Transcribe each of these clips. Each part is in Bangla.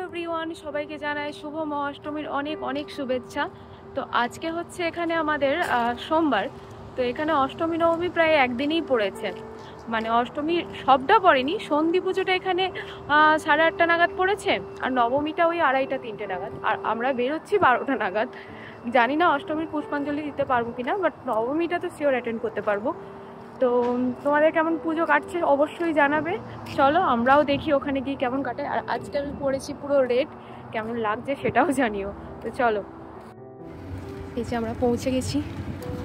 এভরিওয়ান, সবাইকে জানাই শুভ মহাষ্টমীর অনেক অনেক শুভেচ্ছা। তো আজকে হচ্ছে এখানে আমাদের সোমবার। তো এখানে অষ্টমী নবমী প্রায় একদিনেই পড়েছে, মানে অষ্টমী সবটা পড়েনি, সন্ধি পুজোটা এখানে 8:30 নাগাদ পড়েছে, আর নবমীটা ওই 2:30-3টে নাগাদ, আর আমরা বেরোচ্ছি 12টা নাগাদ। জানি না অষ্টমীর পুষ্পাঞ্জলি দিতে পারবো কিনা, বাট নবমীটা তো শিওর অ্যাটেন্ড করতে পারবো। তো তোমাদের কেমন পুজো কাটছে অবশ্যই জানাবে। চলো আমরাও দেখি ওখানে গিয়ে কেমন কাটে। আর আজকে আমি পরেছি পুরো রেড, কেমন লাগছে সেটাও জানিও। তো চলো, এই যে আমরা পৌঁছে গেছি,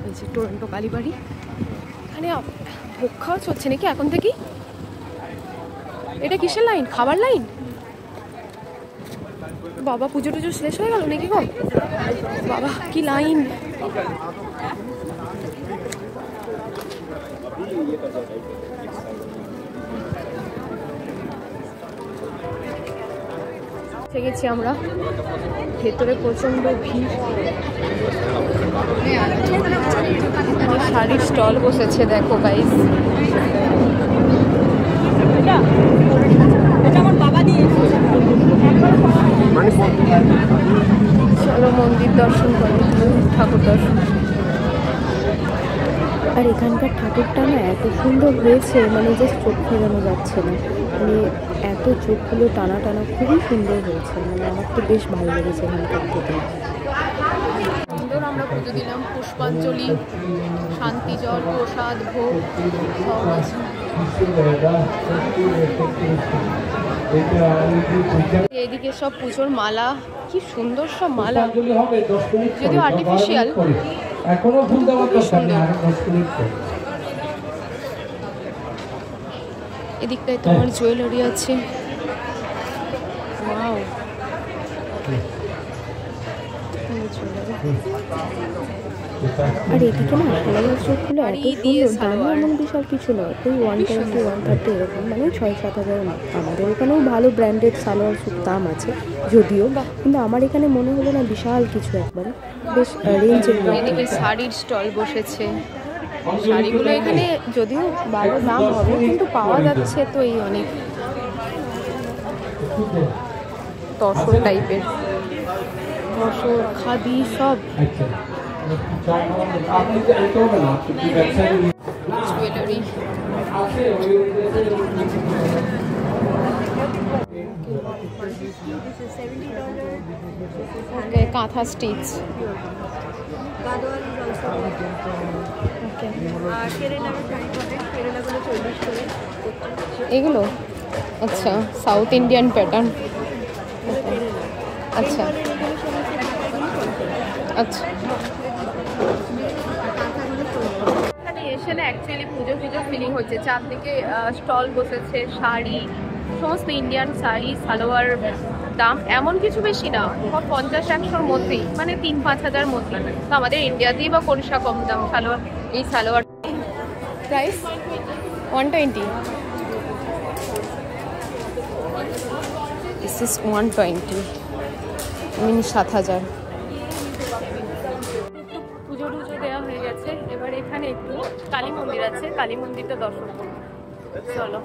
এই যে টরন্টো কালীবাড়ি। এখানে ভোগ খাওয়া চলছে নাকি এখন থেকেই? এটা কিসের লাইন? খাবার লাইন? বাবা, পুজো টুজো শেষ হয়ে গেল নাকি গো? বাবা কি লাইন! গেছি আমরা, ভেতরে প্রচন্ড ভিড়। শাড়ির স্টল বসেছে, দেখো গাইস। চলো মন্দির দর্শন করে, ঠাকুর দর্শন। আর এখানকার ঠাকুরটা না এত সুন্দর হয়েছে, মানে জাস্ট চোখ ফেরানো যাচ্ছে না, মানে এত চোখগুলো টানা টানা, খুবই সুন্দর হয়েছে। মানে আমার তো বেশ ভালো লেগেছে এখানকার থেকে। সুন্দর আমরা পুজো দিলাম, পুষ্পাঞ্জলি, শান্তি জল, প্রসাদ, ভোগ সব আছে। এইদিকে সব পুজোর মালা, কি সুন্দর সব মালা, যদিও আর্টিফিশিয়াল, এদিকটায় তোমার জুয়েলারি আছে। ওয়াও, আর এদিকে না সালোয়ার স্যুটগুলো এত সুন্দর, দামও এমন বিশাল কিছু নয়, ওই 120-130 এরকম, মানে 6-7 হাজার। আমাদের এখানেও ভালো ব্র্যান্ডেড সালোয়ার স্যুট দাম আছে যদিও, কিন্তু আমার এখানে মনে হলো না বিশাল কিছু, একবারে বেশ রেঞ্জের। এদিকে শাড়ির স্টল বসেছে, শাড়িগুলো এখানে যদিও ভালো দাম হবে কিন্তু পাওয়া যাচ্ছে তো এই অনেক তসর টাইপের, তসর, খাদি সব। জুয়েলারি, কাঁথা স্টিচ, এগুলো আচ্ছা সাউথ ইন্ডিয়ান প্যাটার্ন। আচ্ছা আচ্ছা, এখানে এসে না অ্যাকচুয়ালি পুজো পুজো ফিলিং হচ্ছে। চারদিকে স্টল বসেছে, শাড়ি, সমস্ত ইন্ডিয়ান শাড়ি, সালোয়ার। দাম এমন কিছু বেশি না, সব 50-100-র মধ্যেই, মানে 3-5 হাজার মধ্যে। তো আমাদের ইন্ডিয়াতেই বা কোনটা কম দাম সালোয়ার। এই salwar price 120, this is 120, mini 7,000। পুজো টুজো দেওয়া হয়ে গেছে, এবার এখানে একটু কালী মন্দির আছে, কালী মন্দিরটা দর্শন করবো। চলো।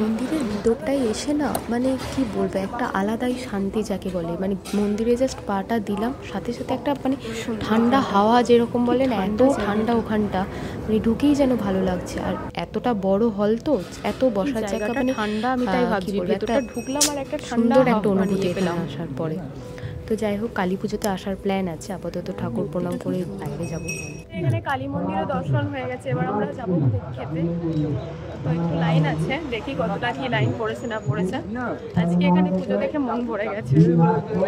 মন্দিরের ভিতরটাই এসে না, মানে কি বলবো, একটা আলাদাই শান্তি যাকে বলে। মানে মন্দিরে জাস্ট পাটা দিলাম, সাথে সাথে একটা মানে ঠান্ডা হাওয়া, যেরকম বলে না, এত ঠান্ডা ওখানটা, মানে ঢুকেই যেন ভালো লাগছে। আর এতটা বড় হল তো, এত বসার জায়গা, মানে ঠান্ডা, আমি তাই ভাবছি ভেতরটা ঢুকলাম আর একটা সুন্দর একটা অনুভূতি পেলাম আসার পরে। তো যাই হোক, কালী পুজোতে আসার প্ল্যান আছে, আপাতত ঠাকুর প্রণাম করে বাইরে যাব। এখানে কালী মন্দিরও দর্শন হয়ে গেছে, এবার আমরা যাবো খেতে। তো একটু লাইন আছে, দেখি কতটা কি লাইন পড়েছে না পড়েছে। আজকে এখানে পুজো দেখে মন ভরে গেছে,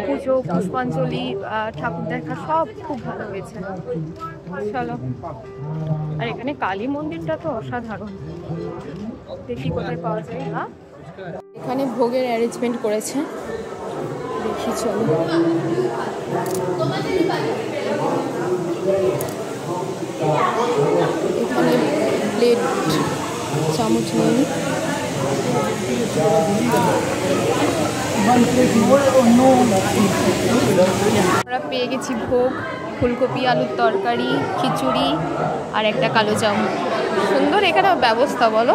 পুজো, পুষ্পাঞ্জলি, ঠাকুর দেখা সব খুব ভালো হয়েছে। চলো, আর এখানে কালী মন্দিরটা তো অসাধারণ, দেখি কোথায় পাওয়া যায়। হ্যাঁ, এখানে ভোগের অ্যারেঞ্জমেন্ট করেছে, দেখি চলো। এখানে প্লেট, চামচ নেই। আমরা পেয়ে গেছি ভোগ, ফুলকপি আলুর তরকারি, খিচুড়ি আর একটা কালো জাম। সুন্দর এখানে ব্যবস্থা, বলো।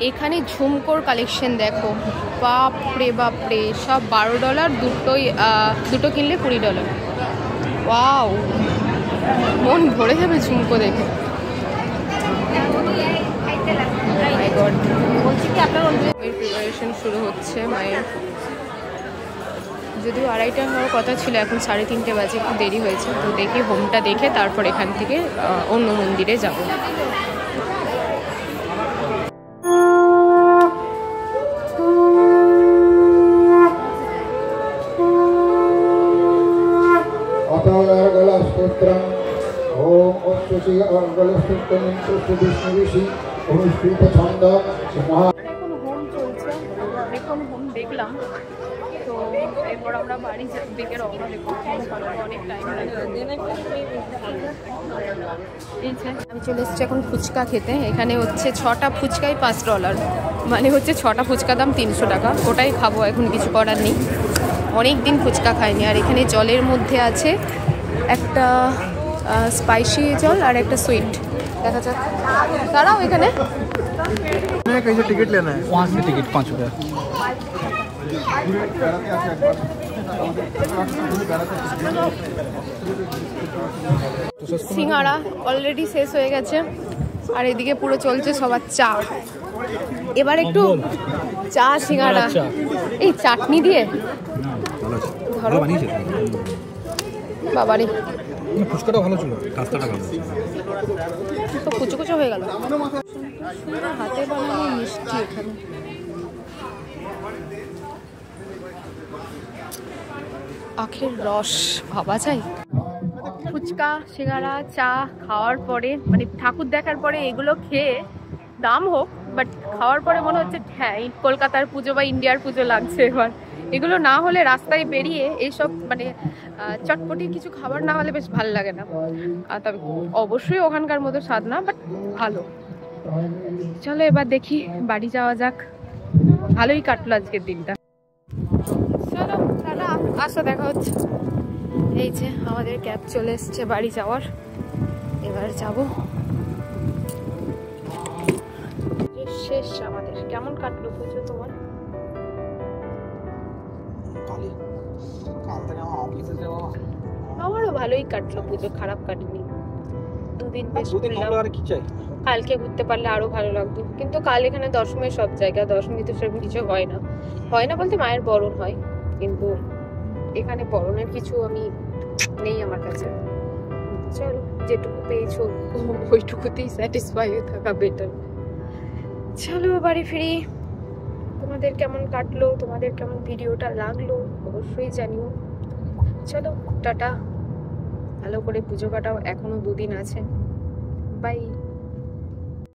এখানে ঝুমকোর কালেকশন দেখো, বাপরে বাপরে, সব $12, দুটো কিনলে $20। ওয়াও, মন ভরে যাবে ঝুমকো দেখে। বলছি কি আপনার প্রিপারেশন শুরু হচ্ছে মায়ের, যদিও 2:30 হওয়ার কথা ছিল, এখন 3:30 বাজে, একটু দেরি হয়েছে। তো দেখি হোমটা দেখে তারপর এখান থেকে অন্য মন্দিরে যাব। এখন হোম চলছে, অনেকক্ষণ হোম দেখলাম। তো এরপর আমরা বাড়ি দিকে রওনা দেবো, অনেক টাইম লাগবে। আমি চলে এসেছি এখন ফুচকা খেতে। এখানে হচ্ছে 6টা ফুচকাই $5, মানে হচ্ছে 6টা ফুচকা দাম $300 টাকা। ওটাই খাবো এখন, কিছু করার নেই, অনেক দিন ফুচকা খাইনি। আর এখানে জলের মধ্যে আছে একটা স্পাইসি জল আর একটা সুইট, দেখা যাক। তারাও এখানে टिकट लेना है, वहाँ से टिकट ₹5। সিঙ্গাড়া অলরেডি শেষ হয়ে গেছে, আর এদিকে পুরো চলছে সবার চা। এবার একটু চা সিঙ্গাড়া এই চাটনি দিয়ে ধরো। বাবারে, ফুচকাটা ভালো ছিল, রাস্তাটা ভালো, তো কুচো কুচো হয়ে গেল। হাতে বানানো মিষ্টি এখানে। আখের রস ভাবা যায়। ফুচকা, সিঙ্গাড়া, চা খাওয়ার পরে, মানে ঠাকুর দেখার পরে এগুলো খেয়ে, দাম হোক বাট খাওয়ার পরে মনে হচ্ছে হ্যাঁ কলকাতার পুজো বা ইন্ডিয়ার পুজো লাগছে। এবার এগুলো না হলে রাস্তায় বেরিয়ে এইসব মানে চটপটি কিছু খাবার না হলে বেশ ভালো লাগে না। তবে অবশ্যই ওখানকার মতো স্বাদ না, বাট ভালো। চলো এবার দেখি বাড়ি যাওয়া যাক। ভালোই কাটলো আজকের দিনটা। চলো টাটা, আসো, দেখা হচ্ছে। এই যে আমাদের ক্যাব চলে এসছে বাড়ি যাওয়ার, এবার যাব। শেষ আমাদের। কেমন কাটলো পুজো তোমার? আমারও ভালোই কাটলো পুজো, খারাপ কাটেনি। দুদিন বেশ কালকে ঘুরতে পারলে আরো ভালো লাগতো, কিন্তু কাল এখানে দশমীর সব জায়গা, দশমী তো সেরকম কিছু হয় না। হয় না বলতে মায়ের বরণ হয়, কিন্তু এখানে বরণের কিছু আমি নেই আমার কাছে। চলো, যেটুকু পেয়েছো ওইটুকুতেই স্যাটিসফাই হয়ে থাকা বেটার। চলো বাড়ি ফিরি। তোমাদের কেমন কাটলো, তোমাদের কেমন ভিডিওটা লাগলো অবশ্যই জানিও। চলো টাটা, ভালো করে পুজো কাটাও, এখনো 2 দিন আছে। বাই।